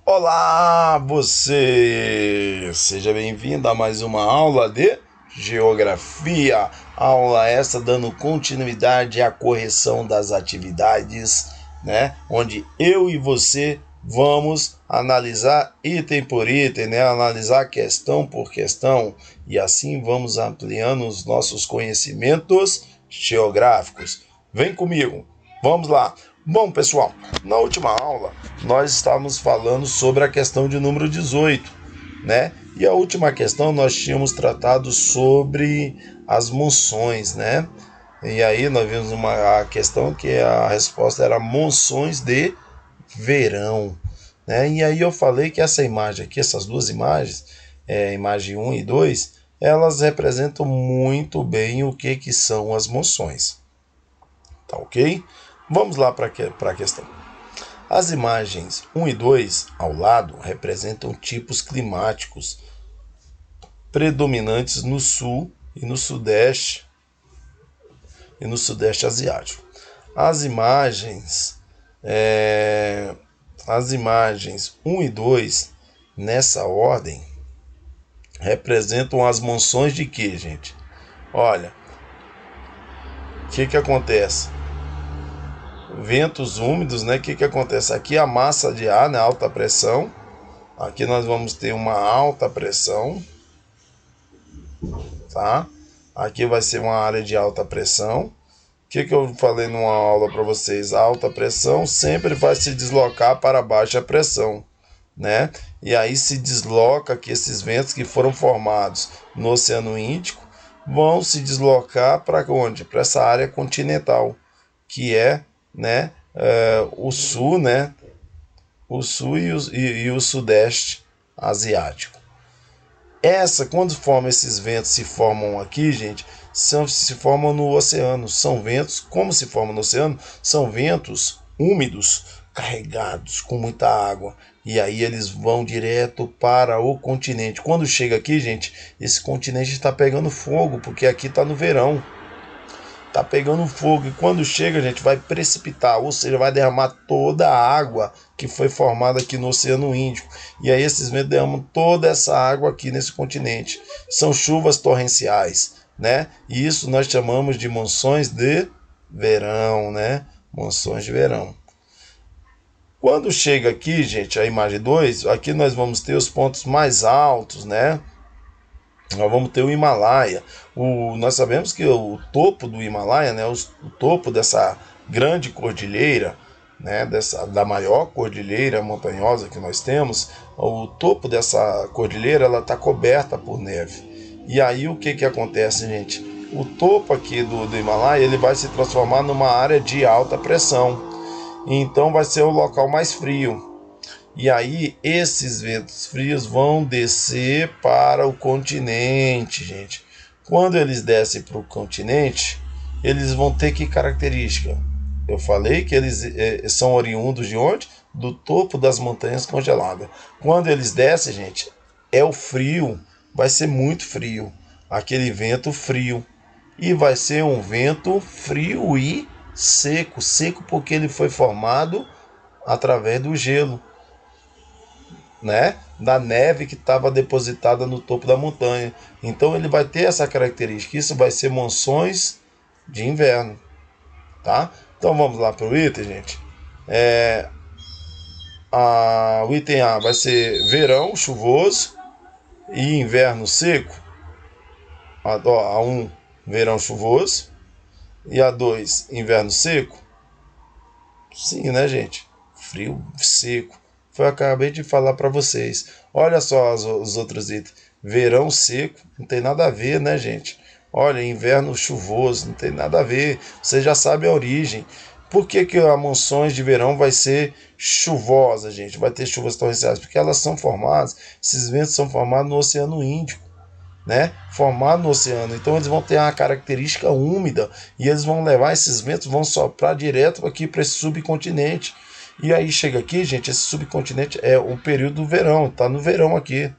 Olá, você! Seja bem-vindo a mais uma aula de Geografia. Aula essa dando continuidade à correção das atividades, né? Onde eu e você vamos analisar item por item, né? Analisar questão por questão e assim vamos ampliando os nossos conhecimentos geográficos. Vem comigo, vamos lá! Bom, pessoal, na última aula nós estávamos falando sobre a questão de número 18, né? E a última questão nós tínhamos tratado sobre as monções, né? E aí nós vimos a questão que a resposta era monções de verão, né? E aí eu falei que essa imagem aqui, essas duas imagens, imagem 1 e 2, elas representam muito bem o que são as monções, tá ok? Vamos lá para a questão. As imagens 1 e 2 ao lado representam tipos climáticos predominantes no sul e no sudeste asiático. As imagens 1 e 2 nessa ordem representam as monções de quê, gente? Olha, o que acontece? Ventos úmidos, né? O que acontece? Aqui a massa de ar, né? Alta pressão. Aqui nós vamos ter uma alta pressão, tá? Aqui vai ser uma área de alta pressão. O que eu falei numa aula para vocês? A alta pressão sempre vai se deslocar para baixa pressão, né? E aí se desloca que esses ventos que foram formados no Oceano Índico vão se deslocar para onde? Para essa área continental, que é, né, o sul, né, o sul e o sudeste asiático. Quando esses ventos se formam aqui, gente, se formam no oceano. São ventos, como se formam no oceano, são ventos úmidos, carregados com muita água. E aí eles vão direto para o continente. Quando chega aqui, gente, esse continente está pegando fogo, porque aqui está no verão. Tá pegando fogo e quando chega, gente, vai precipitar, ou seja, vai derramar toda a água que foi formada aqui no Oceano Índico. E aí esses ventos derramam toda essa água aqui nesse continente. São chuvas torrenciais, né? E isso nós chamamos de monções de verão, né? Monções de verão. Quando chega aqui, gente, a imagem 2, aqui nós vamos ter os pontos mais altos, né? Nós vamos ter o Himalaia. Nós sabemos que o topo do Himalaia, né, o topo dessa grande cordilheira, né, da maior cordilheira montanhosa que nós temos, o topo dessa cordilheira ela está coberta por neve. E aí o que acontece, gente? O topo aqui do Himalaia ele vai se transformar numa área de alta pressão. Então vai ser o local mais frio. E aí esses ventos frios vão descer para o continente, gente. Quando eles descem para o continente, eles vão ter que característica? Eu falei que eles são oriundos de onde? Do topo das montanhas congeladas. Quando eles descem, gente, é o frio, vai ser muito frio. Aquele vento frio. E vai ser um vento frio e seco. Seco porque ele foi formado através do gelo, né, da neve que estava depositada no topo da montanha. Então ele vai ter essa característica. Isso vai ser monções de inverno, tá? Então vamos lá para o item, gente. O item A vai ser verão chuvoso e inverno seco. A 1, verão chuvoso, e a 2, inverno seco. Sim, né, gente? Frio seco. Foi o que eu acabei de falar para vocês. Olha só os outros itens. Verão seco, não tem nada a ver, né, gente? Olha, inverno chuvoso, não tem nada a ver. Você já sabe a origem. Por que a monções de verão vai ser chuvosa, gente? Vai ter chuvas torrenciais? Porque elas são formadas, esses ventos são formados no Oceano Índico, né? Formado no oceano. Então eles vão ter uma característica úmida e eles vão levar esses ventos, vão soprar direto aqui para esse subcontinente. E aí chega aqui, gente, esse subcontinente é o período do verão, tá no verão aqui,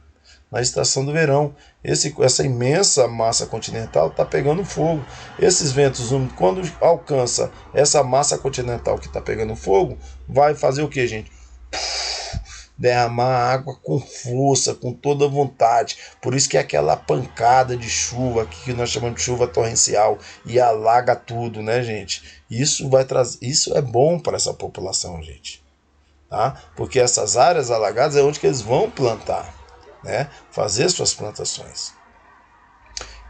na estação do verão. Essa imensa massa continental está pegando fogo. Esses ventos úmidos, quando alcança essa massa continental que está pegando fogo, vai fazer o que, gente? derramar água com força, com toda vontade. Por isso que é aquela pancada de chuva aqui que nós chamamos de chuva torrencial e alaga tudo, né, gente? Isso vai trazer, isso é bom para essa população, gente, tá? Porque essas áreas alagadas é onde que eles vão plantar, né? Fazer suas plantações.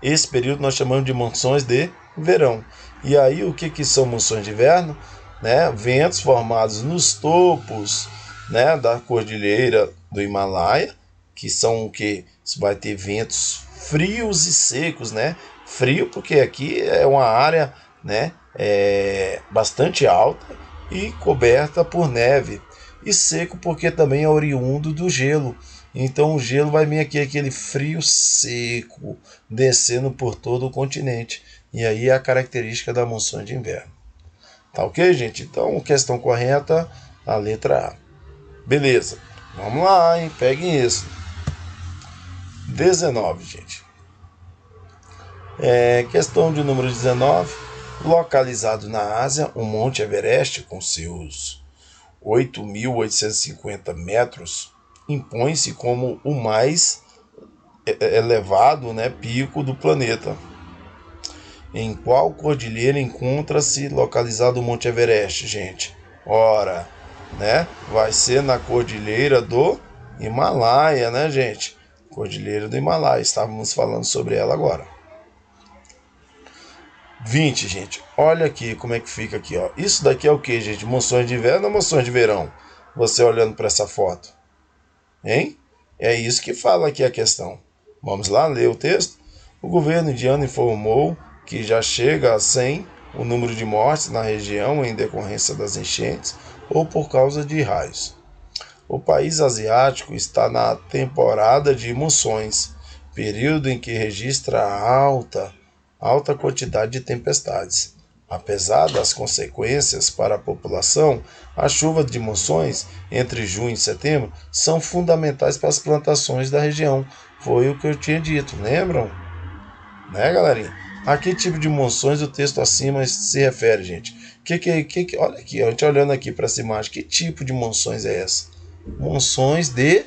Esse período nós chamamos de monções de verão. E aí o que são monções de inverno? Né? Ventos formados nos topos, né, da cordilheira do Himalaia, que são o que? Vai ter ventos frios e secos, né? Frio porque aqui é uma área, né, bastante alta e coberta por neve. E seco porque também é oriundo do gelo. Então o gelo vai vir aqui, aquele frio seco, descendo por todo o continente. E aí é a característica da monções de inverno. Tá ok, gente? Então, questão correta, a letra A. Beleza. Vamos lá, hein? Peguem isso. 19, gente. Questão de número 19. Localizado na Ásia, o Monte Everest, com seus 8.850 metros, impõe-se como o mais elevado, né, pico do planeta. Em qual cordilheira encontra-se localizado o Monte Everest, gente? Ora, né, vai ser na cordilheira do Himalaia, né, gente? Cordilheira do Himalaia, estávamos falando sobre ela agora. 20, gente. Olha aqui como é que fica aqui, ó. Isso daqui é o que, gente? Monções de inverno ou monções de verão? Você olhando para essa foto. Hein? É isso que fala aqui a questão. Vamos lá ler o texto? O governo indiano informou que já chega a 100 o número de mortes na região em decorrência das enchentes ou por causa de raios. O país asiático está na temporada de monções, período em que registra alta quantidade de tempestades. Apesar das consequências para a população, as chuvas de monções entre junho e setembro são fundamentais para as plantações da região. Foi o que eu tinha dito, lembram? Né, galerinha? A que tipo de monções o texto acima se refere, gente? Olha aqui, a gente olhando aqui para essa imagem, que tipo de monções é essa? Monções de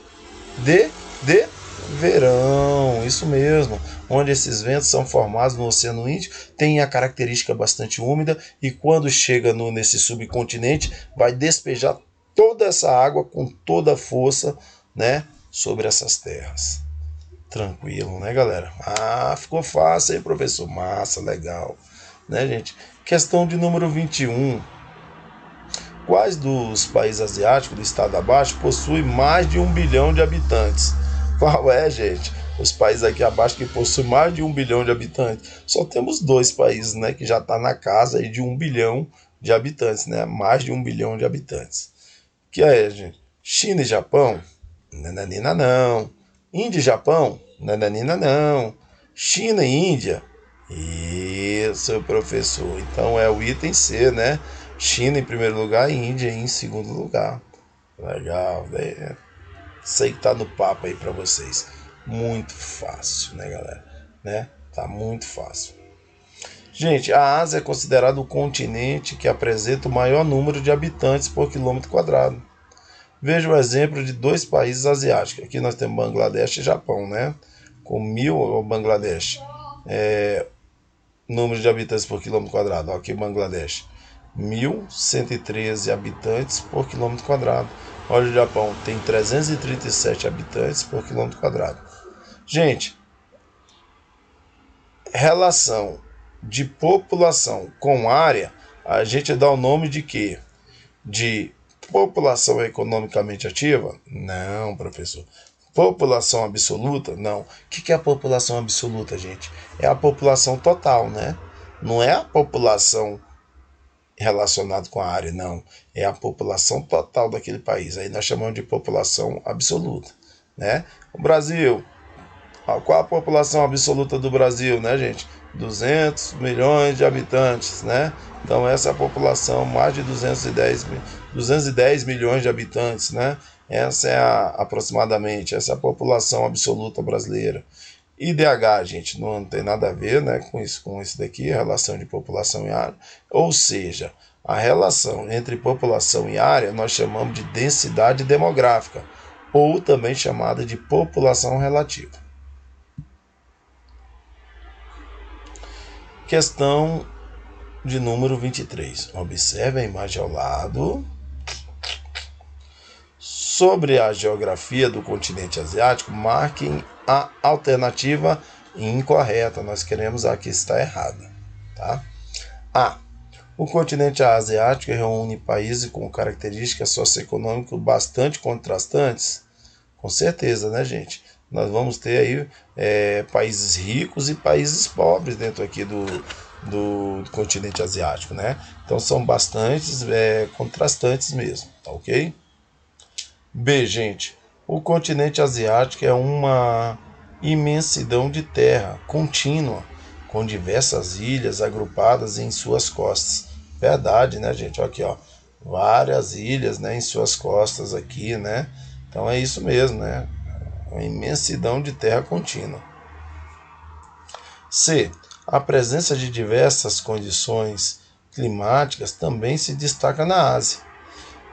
verão, isso mesmo, onde esses ventos são formados no Oceano Índico, tem a característica bastante úmida e quando chega nesse subcontinente vai despejar toda essa água com toda a força, né, sobre essas terras. Tranquilo, né, galera? Ficou fácil, hein, professor? Massa, legal, né, gente? Questão de número 21. Quais dos países asiáticos do estado abaixo possuem mais de 1 bilhão de habitantes? Qual é, gente? Os países aqui abaixo que possuem mais de 1 bilhão de habitantes. Só temos 2 países, né, que já está na casa aí de 1 bilhão de habitantes, né? Mais de 1 bilhão de habitantes. Que é, gente? China e Japão? Nananina não. Índia e Japão? Nananina não. China e Índia? Isso, professor. Então é o item C, né? China em primeiro lugar e Índia em segundo lugar. Legal, né? Sei que tá no papo aí para vocês. Muito fácil, né, galera? Né? Tá muito fácil. Gente, a Ásia é considerado o continente que apresenta o maior número de habitantes por quilômetro quadrado. Veja o exemplo de 2 países asiáticos. Aqui nós temos Bangladesh e Japão, né? Com 1.000, o Bangladesh. Número de habitantes por quilômetro quadrado. Aqui Bangladesh. 1.113 habitantes por quilômetro quadrado. Olha o Japão, tem 337 habitantes por quilômetro quadrado. Gente, relação de população com área, a gente dá o nome de quê? De população economicamente ativa? Não, professor. População absoluta? Não. O que é a população absoluta, gente? É a população total, né? Não é a população relacionada com a área, não. É a população total daquele país. Aí nós chamamos de população absoluta, né? O Brasil, qual a população absoluta do Brasil, né, gente? 200 milhões de habitantes, né? Então essa é a população, mais de 210 milhões de habitantes, né? Essa é aproximadamente, essa é a população absoluta brasileira. IDH, gente, não tem nada a ver, né, com isso daqui, a relação de população e área. Ou seja, a relação entre população e área nós chamamos de densidade demográfica. ou também chamada de população relativa. Questão de número 23. Observe a imagem ao lado. Sobre a geografia do continente asiático, marquem a alternativa incorreta. Nós queremos a que está errada. Tá? A. O continente asiático reúne países com características socioeconômicas bastante contrastantes. Com certeza, né, gente? Nós vamos ter aí países ricos e países pobres dentro aqui do continente asiático, né? Então são bastantes contrastantes mesmo, tá ok? B, gente, o continente asiático é uma imensidão de terra contínua, com diversas ilhas agrupadas em suas costas. Verdade, né, gente? Olha aqui, ó, várias ilhas, né, em suas costas aqui, né? Então é isso mesmo, né? Uma imensidão de terra contínua. C. A presença de diversas condições climáticas também se destaca na Ásia,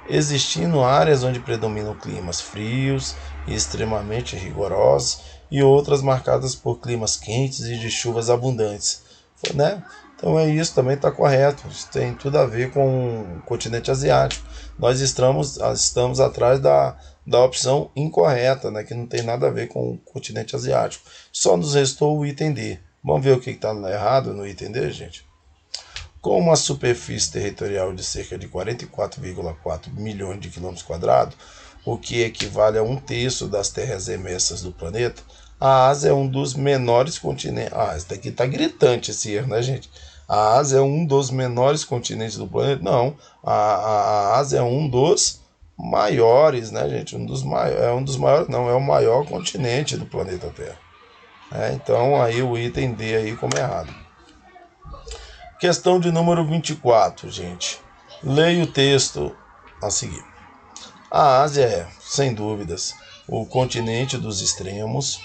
existindo áreas onde predominam climas frios e extremamente rigorosos e outras marcadas por climas quentes e de chuvas abundantes, né? Então é isso, também está correto, isso tem tudo a ver com o continente asiático. Nós estamos atrás da opção incorreta, né? Que não tem nada a ver com o continente asiático. Só nos restou o item D. Vamos ver o que está errado no item D, gente? Com uma superfície territorial de cerca de 44,4 milhões de quilômetros quadrados, o que equivale a 1/3 das terras emersas do planeta, a Ásia é um dos menores continentes. Esse daqui tá gritante esse erro, né, gente? A Ásia é um dos menores continentes do planeta? Não, a Ásia é um dos maiores, né, gente? É um dos maiores, não, é o maior continente do planeta Terra. Então aí o item D aí como errado. Questão de número 24, gente. Leia o texto a seguir. A Ásia é, sem dúvidas, o continente dos extremos.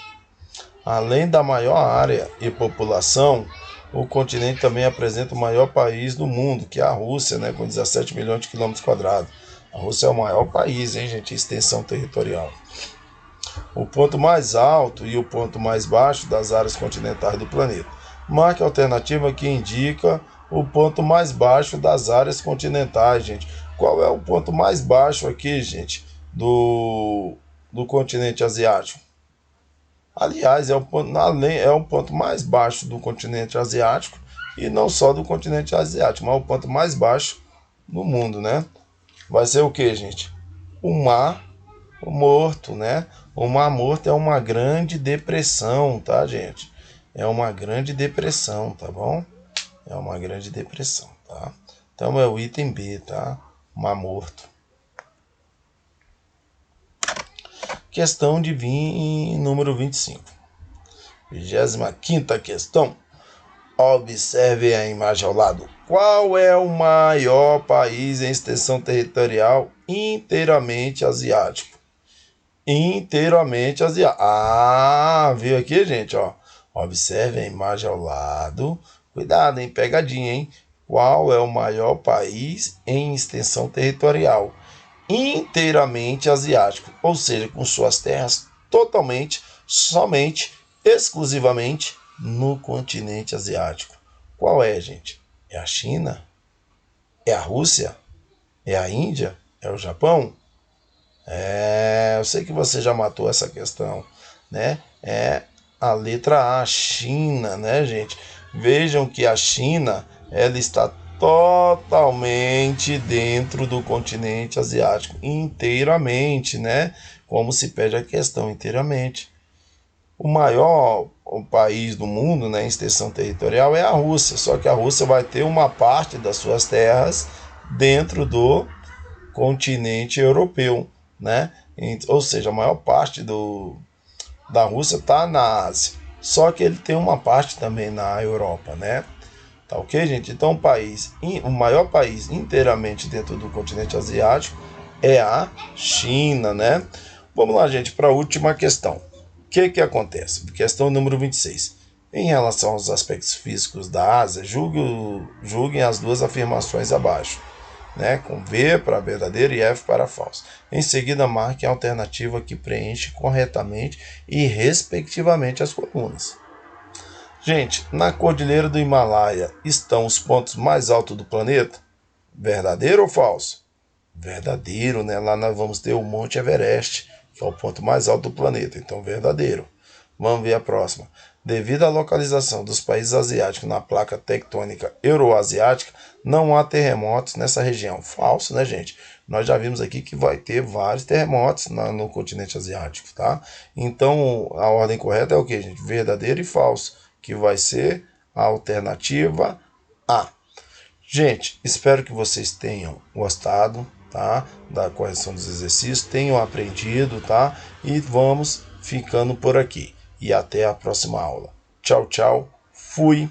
Além da maior área e população, o continente também apresenta o maior país do mundo, que é a Rússia, né, com 17 milhões de quilômetros quadrados. A Rússia é o maior país, hein, gente, em extensão territorial. O ponto mais alto e o ponto mais baixo das áreas continentais do planeta. Marque a alternativa que indica o ponto mais baixo das áreas continentais, gente. Qual é o ponto mais baixo aqui, gente, do continente asiático? Aliás, é o ponto mais baixo do continente asiático e não só do continente asiático, mas o ponto mais baixo do mundo, né? Vai ser o que, gente? O Mar Morto, né? O Mar Morto é uma grande depressão, tá, gente? É uma grande depressão, tá bom? É uma grande depressão, tá? Então é o item B, tá? Mar Morto. Questão de número 25. 25ª questão. Observe a imagem ao lado. Qual é o maior país em extensão territorial inteiramente asiático? Inteiramente asiático. Viu aqui, gente? Ó. Observe a imagem ao lado. Cuidado, hein? Pegadinha, hein? Qual é o maior país em extensão territorial inteiramente asiático? Ou seja, com suas terras totalmente, somente, exclusivamente no continente asiático. Qual é, gente? É a China? É a Rússia? É a Índia? É o Japão? Eu sei que você já matou essa questão, né? É a letra A, China, né, gente? Vejam que a China, ela está totalmente dentro do continente asiático, inteiramente, né? Como se pede a questão, inteiramente. O maior país do mundo, né, em extensão territorial é a Rússia, só que a Rússia vai ter uma parte das suas terras dentro do continente europeu, né? Ou seja, a maior parte da Rússia está na Ásia, só que ele tem uma parte também na Europa, né? Tá ok, gente? Então o maior país inteiramente dentro do continente asiático é a China, né? Vamos lá, gente, para a última questão. O que acontece? Questão número 26. Em relação aos aspectos físicos da Ásia, julguem as duas afirmações abaixo. né, com V para verdadeiro e F para falso. Em seguida, marque a alternativa que preenche corretamente e respectivamente as colunas. Gente, na Cordilheira do Himalaia estão os pontos mais altos do planeta? Verdadeiro ou falso? Verdadeiro, né? Lá nós vamos ter o Monte Everest, que é o ponto mais alto do planeta, então verdadeiro. Vamos ver a próxima. Devido à localização dos países asiáticos na placa tectônica euroasiática, não há terremotos nessa região. Falso, né, gente? Nós já vimos aqui que vai ter vários terremotos no continente asiático, tá? Então, a ordem correta é o que, gente? Verdadeiro e falso, que vai ser a alternativa A. Gente, espero que vocês tenham gostado, tá? Da correção dos exercícios, tenham aprendido, tá? E vamos ficando por aqui. E até a próxima aula. Tchau, tchau. Fui.